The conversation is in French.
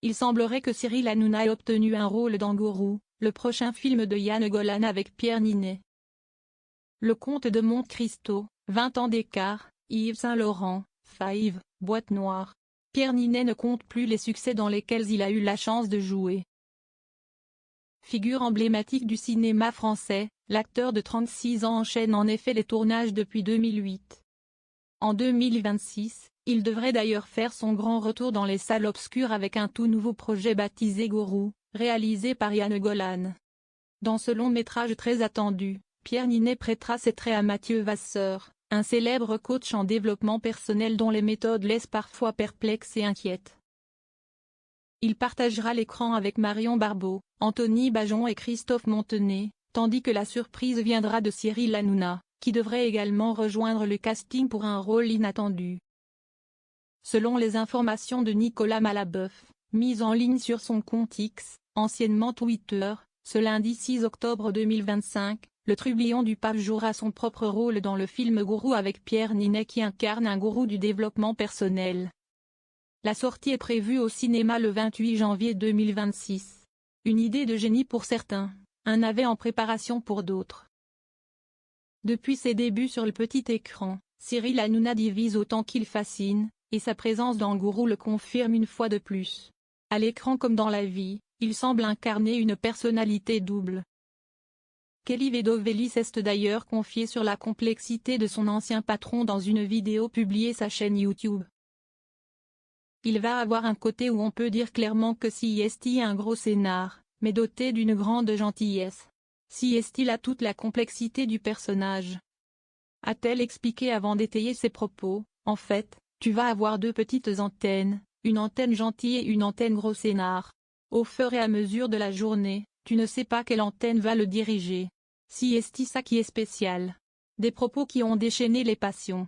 Il semblerait que Cyril Hanouna ait obtenu un rôle dans Gourou, le prochain film de Yann Golan avec Pierre Ninet. Le Comte de Monte Cristo, 20 ans d'écart, Yves Saint-Laurent, Five, Boîte Noire. Pierre Ninet ne compte plus les succès dans lesquels il a eu la chance de jouer. Figure emblématique du cinéma français, l'acteur de 36 ans enchaîne en effet les tournages depuis 2008. En 2026, il devrait d'ailleurs faire son grand retour dans les salles obscures avec un tout nouveau projet baptisé Gourou, réalisé par Yann Golan. Dans ce long métrage très attendu, Pierre Ninet prêtera ses traits à Mathieu Vasseur, un célèbre coach en développement personnel dont les méthodes laissent parfois perplexes et inquiètes. Il partagera l'écran avec Marion Barbeau, Anthony Bajon et Christophe Montenet, tandis que la surprise viendra de Cyril Hanouna, qui devrait également rejoindre le casting pour un rôle inattendu. Selon les informations de Nicolas Malabeuf, mises en ligne sur son compte X, anciennement Twitter, ce lundi 6 octobre 2025, le trublion du pape jouera son propre rôle dans le film Gourou avec Pierre Ninet qui incarne un gourou du développement personnel. La sortie est prévue au cinéma le 28 janvier 2026. Une idée de génie pour certains, un navet en préparation pour d'autres. Depuis ses débuts sur le petit écran, Cyril Hanouna divise autant qu'il fascine, et sa présence dans Gourou le confirme une fois de plus. À l'écran comme dans la vie, il semble incarner une personnalité double. Kelly Vedovelis s'est d'ailleurs confié sur la complexité de son ancien patron dans une vidéo publiée sa chaîne YouTube. Il va avoir un côté où on peut dire clairement que CST est un gros scénar, mais doté d'une grande gentillesse. CST a toute la complexité du personnage. A-t-elle expliqué avant d'étayer ses propos, en fait, tu vas avoir deux petites antennes, une antenne gentille et une antenne gros scénar. Au fur et à mesure de la journée, tu ne sais pas quelle antenne va le diriger. CST ça qui est spécial. Des propos qui ont déchaîné les passions.